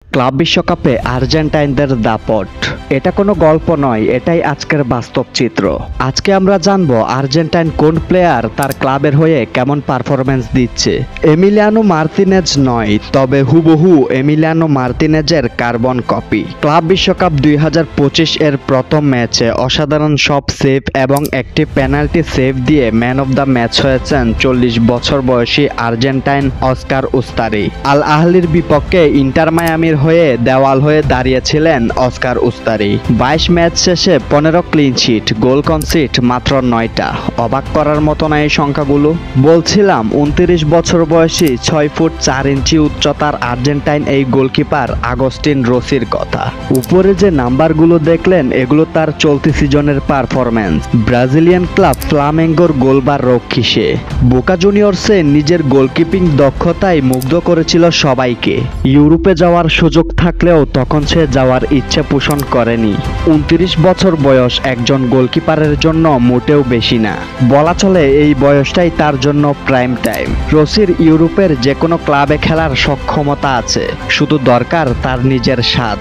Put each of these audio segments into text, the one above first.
Club বিশ্বকাপে আর্জেন্টাইনদের দাপট। এটা কোনো গল্প নয়, এটাই আজকের বাস্তব চিত্র। আজকে আমরা জানবো আর্জেন্টাইন কোন প্লেয়ার তার ক্লাবের হয়ে কেমন পারফরমেন্স দিচ্ছে। এমিলিয়ানো মার্তিনেজ নয়, তবে হুবহু এমিলিয়ানো মার্তিনেজের কার্বন কপি। ক্লাব বিশ্বকাপ 2025 এর প্রথম ম্যাচে অসাধারণ সব সেভ এবং একটি পেনাল্টি সেভ দিয়ে ম্যান অব দ্য ম্যাচ হয়েছেন 40 বছর বয়সী আর্জেন্টাইন অস্কার উস্তারি। আল আহলির বিপক্ষে ইন্টার মায়ামির হয়ে দেওয়াল হয়ে দাঁড়িয়েছিলেন অস্কার উস্তারি। 22 ম্যাচ শেষে 15 ক্লিন শিট, গোল কনসিড মাত্র 9টা। অবাক করার মতো না এই সংখ্যাগুলো। বলছিলাম 29 বছর বয়সী 6 ফুট 4 ইঞ্চি উচ্চতার আর্জেন্টাইন এই গোলকিপার আগস্টিন রসির কথা। উপরে যে নাম্বারগুলো দেখলেন এগুলো তার চলতি সিজনের পারফরম্যান্স। ব্রাজিলিয়ান ক্লাব ফ্লামেঙ্গোর গোলবার রক্ষী সে। বোকা জুনিয়র্সে নিজের গোলকিপিং দক্ষতায় মুগ্ধ করেছিল সবাইকে। ইউরোপে যাওয়ার সুযোগ থাকলেও তখন সে যাওয়ার ইচ্ছে পোষণ করেনি। 29 বছর বয়স একজন গোলকিপারের জন্য মোটেও বেশি না, বলা চলে এই বয়সটাই তার জন্য প্রাইম টাইম। রসির ইউরোপের যে কোনো ক্লাবে খেলার সক্ষমতা আছে, শুধু দরকার তার নিজের স্বাদ।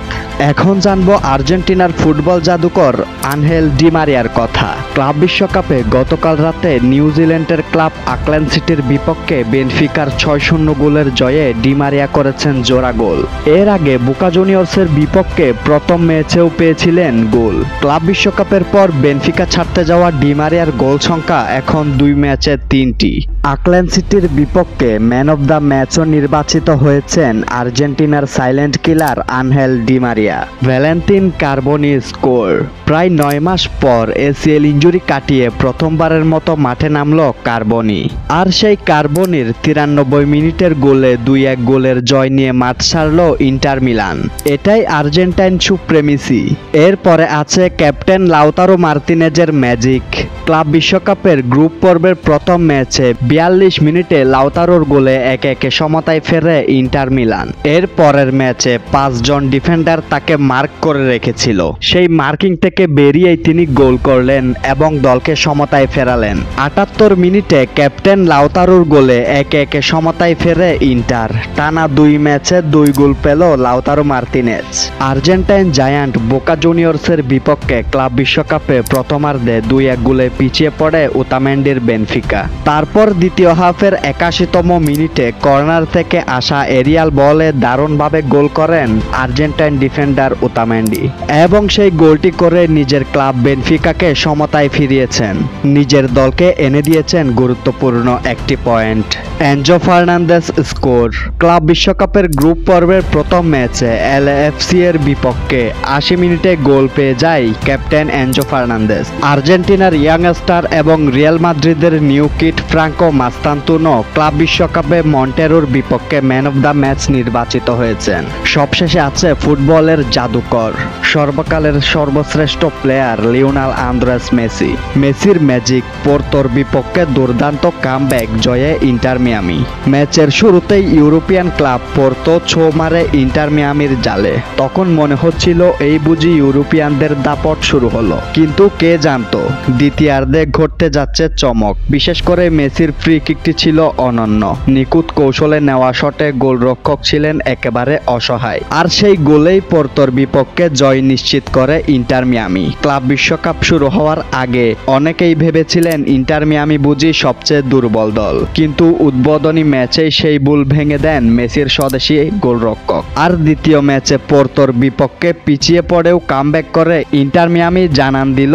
এখন জানবো আর্জেন্টিনার ফুটবল জাদুকর আনহেল ডি মারিয়ার কথা। ক্লাব বিশ্বকাপে গতকাল রাতে নিউজিল্যান্ডের ক্লাব অকল্যান্ড সিটির বিপক্ষে বেনফিকার 6-0 গোলের জয়ে ডি মারিয়া করেছেন জোড়া গোল। এর আগে বোকা জুনিয়র্সের বিপক্ষে প্রথম ম্যাচেও পেয়েছিলেন গোল। ক্লাব বিশ্বকাপের পর বেনফিকা ছাড়তে যাওয়া ডি মারিয়ার গোল সংখ্যা এখন 2 ম্যাচে 3টি। অকল্যান্ড সিটির বিপক্ষে ম্যান অব দ্য ম্যাচও নির্বাচিত হয়েছেন আর্জেন্টিনার silent killer Angel Di Maria. Valentin Carboni score. প্রায় 9 মাস পর এসিএল ইনজুরি কাটিয়ে প্রথমবারের মতো মাঠে নামলো কার্বনি। আর সেই কার্বনির 93 মিনিটের গোলে 2-1 গোলের জয় নিয়ে মাঠ ছাড়লো ইন্টার মিলান। এটাই আর্জেন্টাইন সুপ্রেমিসি। এরপরে আছে ক্যাপ্টেন লাউতারো মার্তিনেজের ম্যাজিক। ক্লাব বিশ্বকাপের গ্রুপ পর্বের প্রথম ম্যাচে 42 মিনিটে লাউতারোর গোলে একে সমতায় ফেরে ইন্টার মিলান। এর পরের ম্যাচে 5 জন ডিফেন্ডার তাকে মার্ক করে রেখেছিল। সেই মার্কিং থেকে বেরিয়েই তিনি গোল করলেন এবং দলকে সমতায় ফেরালেন। 78 মিনিটে ক্যাপ্টেন লাউতারোর গোলে একে সমতায় ফেরে ইন্টার। টানা 2 ম্যাচে 2 গোল পেল লাউতারো মার্তিনেজ। আর্জেন্টাইন জায়ান্ট বোকা জুনিয়র্সের বিপক্ষে ক্লাব বিশ্বকাপে প্রথমার্ধে 2-1 গোলে পিছিয়ে পড়ে ওতামেন্ডির বেনফিকা। তারপর দ্বিতীয় হাফের 81তম মিনিটে কর্নার থেকে আসা এরিয়াল বলে দারুণভাবে গোল করেন আর্জেন্টাইন ডিফেন্ডার ওতামেন্ডি এবং সেই গোলটি করে নিজের ক্লাব বেনফিকাকে সমতায় ফিরিয়েছেন। নিজের দলকে এনে দিয়েছেন গুরুত্বপূর্ণ একটি point. Enzo Fernandez score. Club বিশ্বকাপের গ্রুপ পর্বের প্রথম ম্যাচে এলএফসি এর বিপক্ষে 80 মিনিটে গোল পেয়ে যায় ক্যাপ্টেন এনজো ফার্নান্দেজ। আর্জেন্টিনার ইয়াংস্টার এবং রিয়াল মাদ্রিদের new kid Franco Mastantuono club বিশ্বকাপে মন্টেরোর বিপক্ষে ম্যান অব দ্য ম্যাচ নির্বাচিত হয়েছেন। সবশেষে আছে ফুটবলের জাদুকর, সর্বকালের সর্বশ্রেষ্ঠ প্লেয়ার লিওনেল আন্দ্রেস মেসি। মেসির ম্যাজিক, পোর্তোর বিপক্ষে দুর্দান্ত কামব্যাক জয়ে ইন্টার মিয়ামি। ম্যাচের শুরুতেই ইউরোপিয়ান ক্লাব পোর্তো ছো মারে ইন্টার মিয়ামির জালে। তখন মনে হচ্ছিল এই বুঝি ইউরোপিয়ানদের দাপট শুরু হলো, কিন্তু কে জানতো দ্বিতীয়ার্ধে ঘটতে যাচ্ছে চমক। বিশেষ করে মেসির ফ্রি কিকটি ছিল অনন্য। নিখুঁত কৌশলে নেওয়া শটে গোলরক্ষক ছিলেন একেবারে অসহায়। আর সেই গোলেই পোর্তোর বিপক্ষে জয় নিশ্চিত করে ইন্টার মিয়ামি। ক্লাব বিশ্বকাপ শুরু হওয়ার আগে অনেকেই ভেবেছিলেন ইন্টার মিয়ামি বুঝি সবচেয়ে দুর্বল দল, কিন্তু উদ্বোধনী ম্যাচেই সেই ভুল ভেঙে দেন মেসির স্বদেশী গোলরক্ষক। আর দ্বিতীয় ম্যাচে পোর্তোর বিপক্ষে পিছিয়ে পড়েও কামব্যাক করে ইন্টার মিয়ামি জানান দিল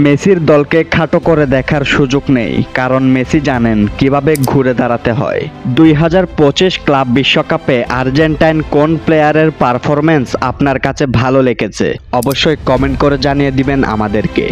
মেসির দলকে খাটো করে দেখার সুযোগ নেই, কারণ মেসি জানেন কিভাবে ঘুরে দাঁড়াতে হয়। 2025 ক্লাব বিশ্বকাপে আর্জেন্টাইন কোন প্লেয়ারের পারফরম্যান্স আপনার কাছে ভালো লেগেছে অবশ্যই কমেন্ট করে জানিয়ে দিবেন আমাদেরকে।